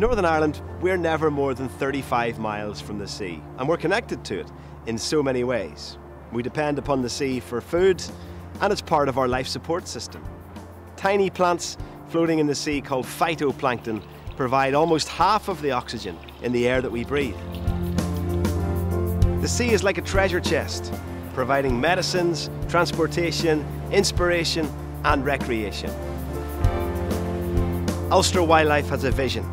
Northern Ireland, we're never more than 35 miles from the sea, and we're connected to it in so many ways. We depend upon the sea for food, and it's part of our life support system. Tiny plants floating in the sea called phytoplankton provide almost half of the oxygen in the air that we breathe. The sea is like a treasure chest, providing medicines, transportation, inspiration, and recreation. Ulster Wildlife has a vision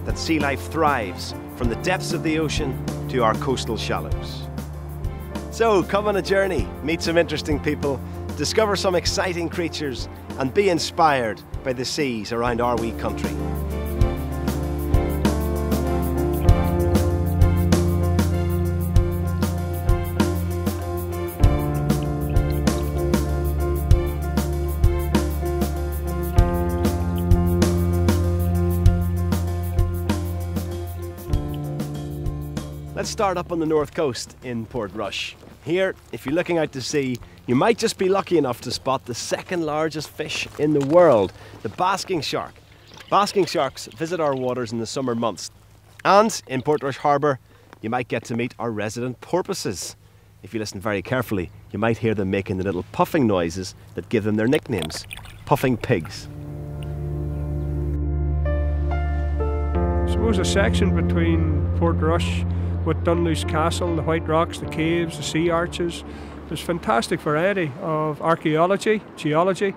that sea life thrives from the depths of the ocean to our coastal shallows. So come on a journey, meet some interesting people, discover some exciting creatures, and be inspired by the seas around our wee country. Let's start up on the north coast in Portrush. Here, if you're looking out to sea, you might just be lucky enough to spot the second largest fish in the world, the basking shark. Basking sharks visit our waters in the summer months. And in Portrush Harbour, you might get to meet our resident porpoises. If you listen very carefully, you might hear them making the little puffing noises that give them their nicknames, puffing pigs. I suppose a section between Portrush with Dunluce Castle, the White Rocks, the caves, the sea arches. There's fantastic variety of archaeology, geology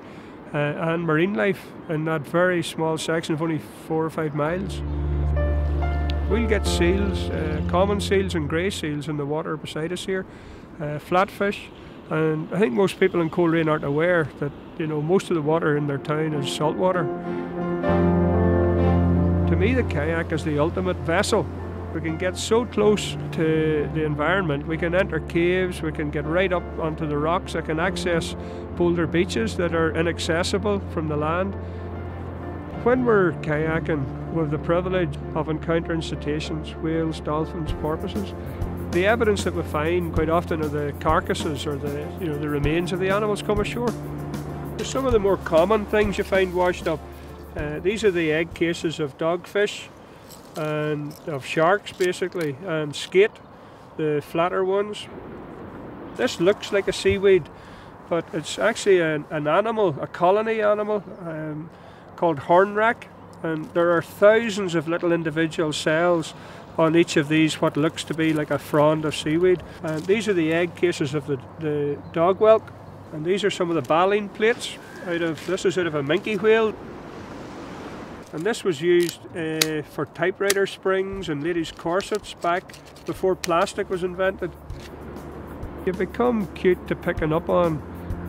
and marine life in that very small section of only 4 or 5 miles. We'll get seals, common seals and grey seals in the water beside us here, flatfish, and I think most people in Coleraine aren't aware that most of the water in their town is salt water. To me, the kayak is the ultimate vessel. We can get so close to the environment. We can enter caves, we can get right up onto the rocks, I can access boulder beaches that are inaccessible from the land. When we're kayaking, we have the privilege of encountering cetaceans, whales, dolphins, porpoises. The evidence that we find quite often are the carcasses or the remains of the animals come ashore. There's some of the more common things you find washed up. These are the egg cases of dogfish and of sharks basically, and skate, the flatter ones. This looks like a seaweed, but it's actually an animal, a colony animal called hornwrack, and there are thousands of little individual cells on each of these, what looks to be like a frond of seaweed. And these are the egg cases of the dog whelk, and these are some of the baleen plates this is out of a minke whale. And this was used for typewriter springs and ladies' corsets back before plastic was invented. You become cute to picking up on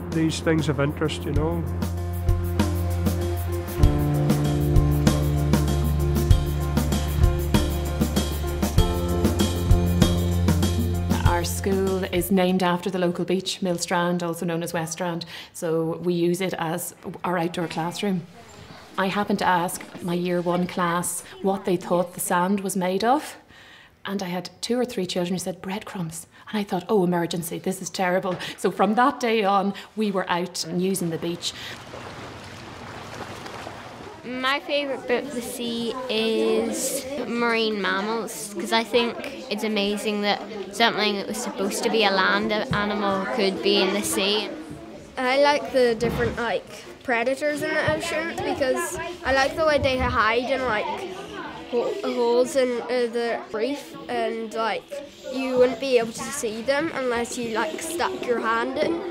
these things of interest, Our school is named after the local beach, Millstrand, also known as West Strand, so we use it as our outdoor classroom. I happened to ask my year 1 class what they thought the sand was made of, and I had 2 or 3 children who said breadcrumbs, and I thought, oh, emergency, this is terrible. So from that day on, we were out and using the beach. My favourite bit of the sea is marine mammals, because I think it's amazing that something that was supposed to be a land animal could be in the sea. I like the different predators in the ocean because I like the way they hide in holes in the reef, and you wouldn't be able to see them unless you stuck your hand in.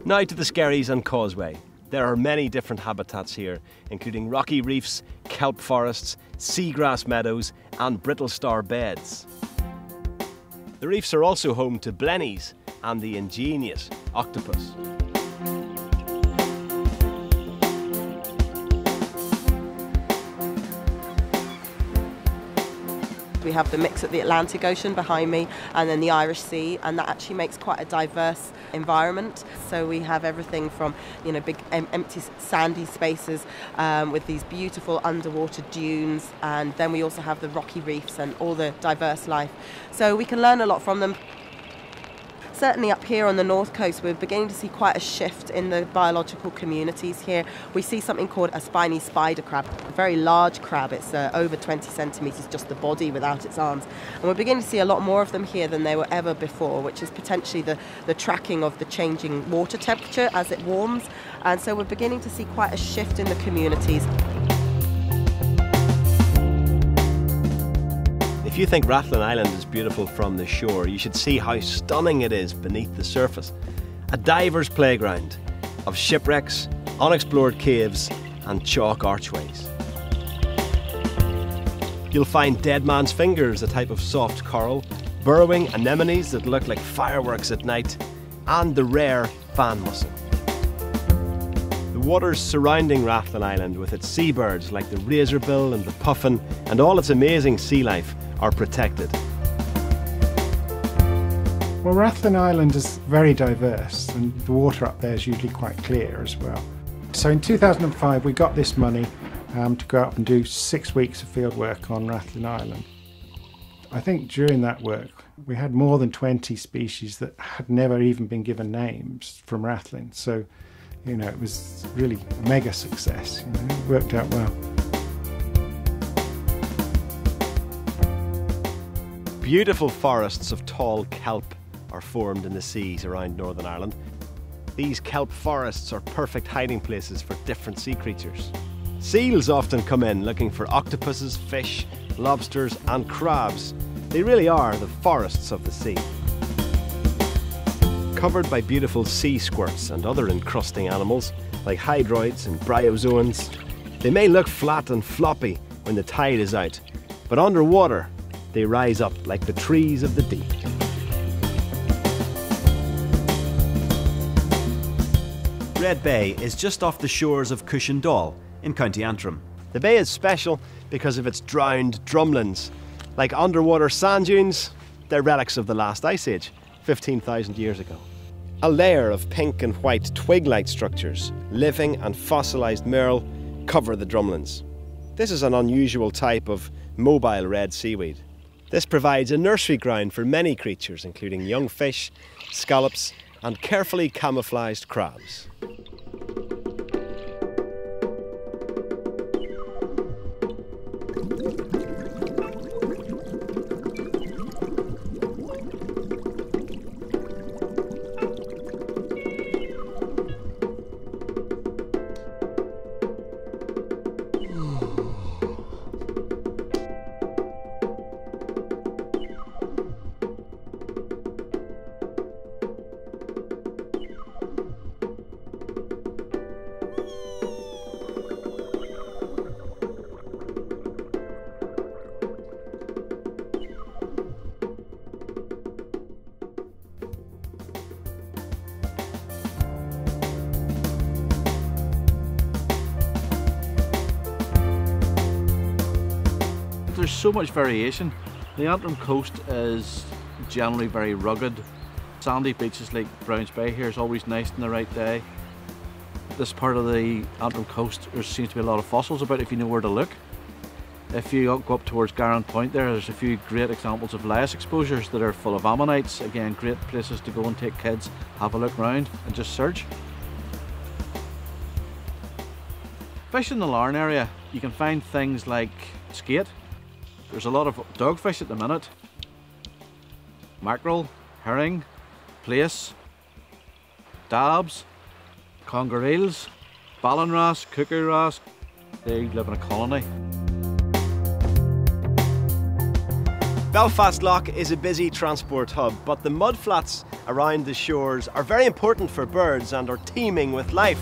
Now to the Skerries and Causeway. There are many different habitats here, including rocky reefs, kelp forests, seagrass meadows and brittle star beds. The reefs are also home to blennies and the ingenious octopus. We have the mix at the Atlantic Ocean behind me and then the Irish Sea, and that actually makes quite a diverse environment. So we have everything from, you know, big empty sandy spaces with these beautiful underwater dunes, and then we also have the rocky reefs and all the diverse life. So we can learn a lot from them. Certainly up here on the north coast, we're beginning to see quite a shift in the biological communities here. We see something called a spiny spider crab, a very large crab. It's over 20 centimetres, just the body without its arms. And we're beginning to see a lot more of them here than there were ever before, which is potentially the tracking of the changing water temperature as it warms. And so we're beginning to see quite a shift in the communities. If you think Rathlin Island is beautiful from the shore, you should see how stunning it is beneath the surface. A diver's playground of shipwrecks, unexplored caves and chalk archways. You'll find dead man's fingers, a type of soft coral, burrowing anemones that look like fireworks at night, and the rare fan mussel. The waters surrounding Rathlin Island, with its seabirds like the razorbill and the puffin and all its amazing sea life, are protected. Well, Rathlin Island is very diverse, and the water up there is usually quite clear as well. So in 2005 we got this money to go up and do 6 weeks of field work on Rathlin Island. I think during that work we had more than 20 species that had never even been given names from Rathlin. So, you know, it was really a mega success. You know, it worked out well. Beautiful forests of tall kelp are formed in the seas around Northern Ireland. These kelp forests are perfect hiding places for different sea creatures. Seals often come in looking for octopuses, fish, lobsters and crabs. They really are the forests of the sea. Covered by beautiful sea squirts and other encrusting animals like hydroids and bryozoans, they may look flat and floppy when the tide is out, but underwater they rise up like the trees of the deep. Red Bay is just off the shores of Cushendall in County Antrim. The bay is special because of its drowned drumlins. Like underwater sand dunes, they're relics of the last ice age, 15,000 years ago. A layer of pink and white twig-like structures, living and fossilised marl, cover the drumlins. This is an unusual type of mobile red seaweed. This provides a nursery ground for many creatures, including young fish, scallops and carefully camouflaged crabs. There's so much variation. The Antrim coast is generally very rugged. Sandy beaches like Browns Bay here is always nice on the right day. This part of the Antrim coast, there seems to be a lot of fossils about if you know where to look. If you go up towards Garran Point there's a few great examples of lice exposures that are full of ammonites. Again, great places to go and take kids, have a look round and just search. Fish in the Larne area, you can find things like skate. There's a lot of dogfish at the minute. Mackerel, herring, plaice, dabs, conger eels, ballan-wrasse, cuckoo wrasse. They live in a colony. Belfast Lough is a busy transport hub, but the mudflats around the shores are very important for birds and are teeming with life.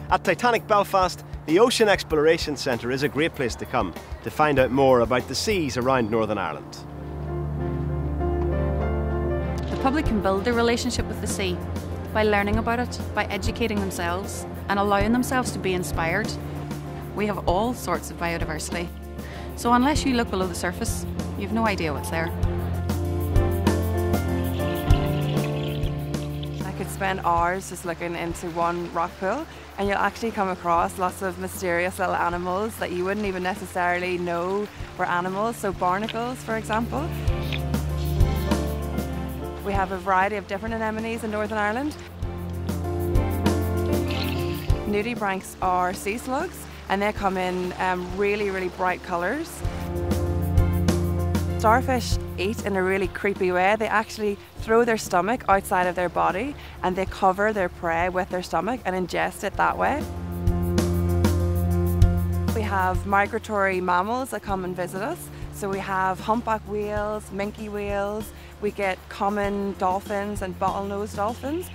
At Titanic Belfast, the Ocean Exploration Centre is a great place to come to find out more about the seas around Northern Ireland. The public can build their relationship with the sea by learning about it, by educating themselves and allowing themselves to be inspired. We have all sorts of biodiversity. So unless you look below the surface, you've no idea what's there. I could spend hours just looking into one rock pool, and you'll actually come across lots of mysterious little animals that you wouldn't even necessarily know were animals. So barnacles, for example. We have a variety of different anemones in Northern Ireland. Nudibranchs are sea slugs, and they come in really, really bright colours. Starfish eat in a really creepy way. They actually throw their stomach outside of their body and they cover their prey with their stomach and ingest it that way. We have migratory mammals that come and visit us. So we have humpback whales, minke whales, we get common dolphins and bottlenose dolphins.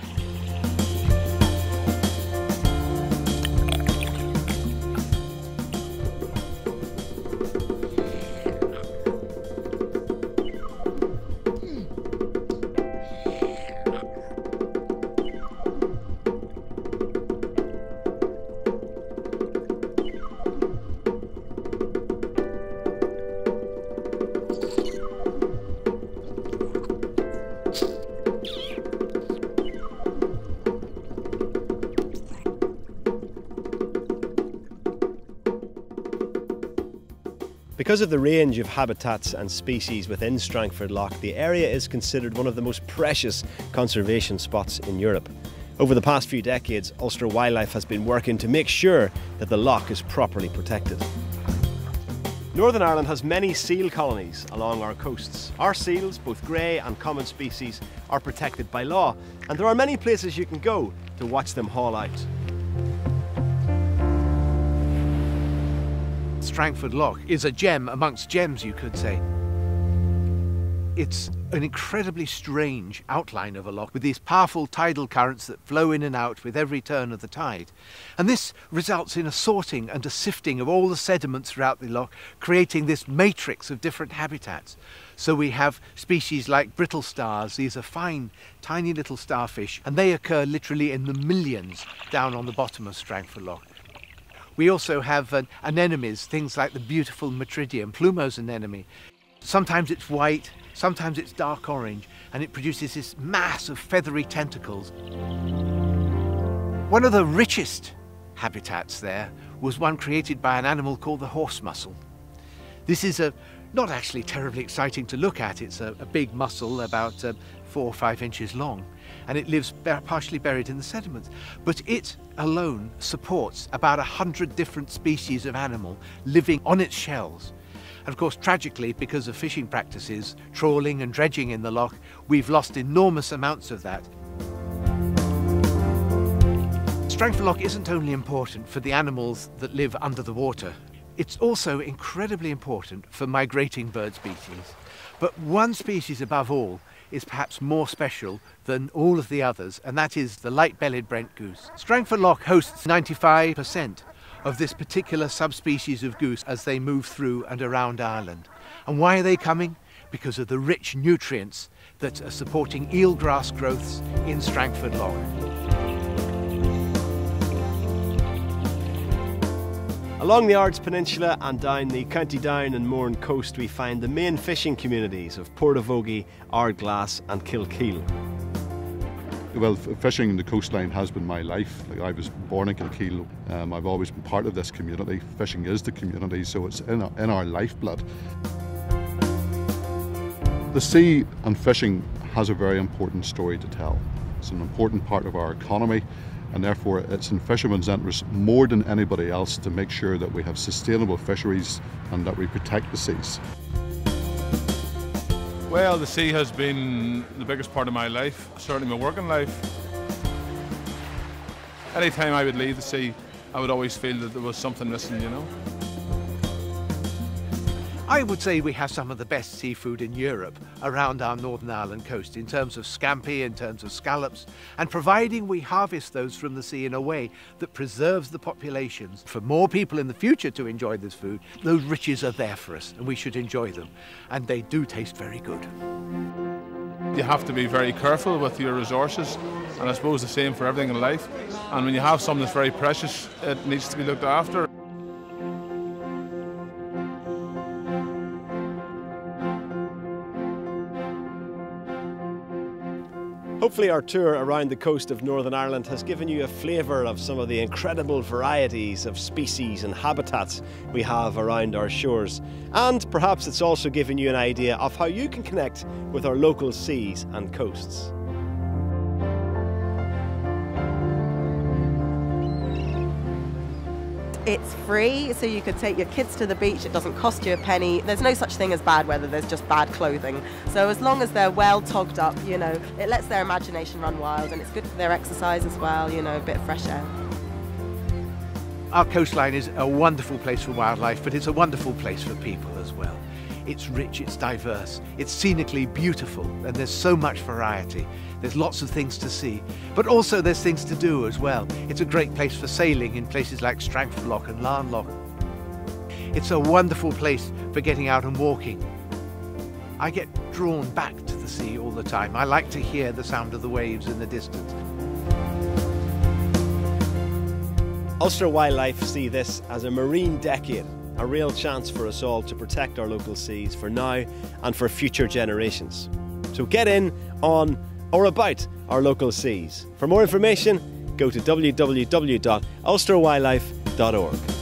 Because of the range of habitats and species within Strangford Lough, the area is considered one of the most precious conservation spots in Europe. Over the past few decades, Ulster Wildlife has been working to make sure that the lough is properly protected. Northern Ireland has many seal colonies along our coasts. Our seals, both grey and common species, are protected by law, and there are many places you can go to watch them haul out. Strangford Lough is a gem amongst gems, you could say. It's an incredibly strange outline of a lough with these powerful tidal currents that flow in and out with every turn of the tide. And this results in a sorting and a sifting of all the sediments throughout the lough, creating this matrix of different habitats. So we have species like brittle stars. These are fine, tiny little starfish, and they occur literally in the millions down on the bottom of Strangford Lough. We also have anemones, things like the beautiful Matridium, Plumo's anemone. Sometimes it's white, sometimes it's dark orange, and it produces this mass of feathery tentacles. One of the richest habitats there was one created by an animal called the horse mussel. This is not actually terribly exciting to look at. It's a big mussel about 4 or 5 inches long, and it lives partially buried in the sediments. But it alone supports about 100 different species of animal living on its shells. And of course, tragically, because of fishing practices, trawling and dredging in the lough, we've lost enormous amounts of that. Strangford Lough isn't only important for the animals that live under the water, it's also incredibly important for migrating bird species. But one species above all is perhaps more special than all of the others, and that is the light-bellied brent goose. Strangford Lough hosts 95% of this particular subspecies of goose as they move through and around Ireland. And why are they coming? Because of the rich nutrients that are supporting eelgrass growths in Strangford Lough. Along the Ards Peninsula and down the County Down and Mourne coast, we find the main fishing communities of Portavogie, Ardglass and Kilkeel. Well, fishing in the coastline has been my life. Like, I was born in Kilkeel. I've always been part of this community. Fishing is the community, so it's in our lifeblood. The sea and fishing has a very important story to tell. It's an important part of our economy, and therefore it's in fishermen's interest more than anybody else to make sure that we have sustainable fisheries and that we protect the seas. Well, the sea has been the biggest part of my life, certainly my working life. Anytime I would leave the sea, I would always feel that there was something missing, you know. I would say we have some of the best seafood in Europe around our Northern Ireland coast in terms of scampi, in terms of scallops, and providing we harvest those from the sea in a way that preserves the populations. For more people in the future to enjoy this food, those riches are there for us and we should enjoy them, and they do taste very good. You have to be very careful with your resources, and I suppose the same for everything in life. And when you have something that's very precious, it needs to be looked after. Hopefully our tour around the coast of Northern Ireland has given you a flavour of some of the incredible varieties of species and habitats we have around our shores. And perhaps it's also given you an idea of how you can connect with our local seas and coasts. It's free, so you could take your kids to the beach. It doesn't cost you a penny. There's no such thing as bad weather, there's just bad clothing. So as long as they're well togged up, you know, it lets their imagination run wild, and it's good for their exercise as well, you know, a bit of fresh air. Our coastline is a wonderful place for wildlife, but it's a wonderful place for people as well. It's rich, it's diverse, it's scenically beautiful, and there's so much variety. There's lots of things to see, but also there's things to do as well. It's a great place for sailing in places like Strangford Lough and Rathlin Lough. It's a wonderful place for getting out and walking. I get drawn back to the sea all the time. I like to hear the sound of the waves in the distance. Ulster Wildlife see this as a marine decade, a real chance for us all to protect our local seas for now and for future generations. So get in on or about our local seas. For more information, go to www.ulsterwildlife.org.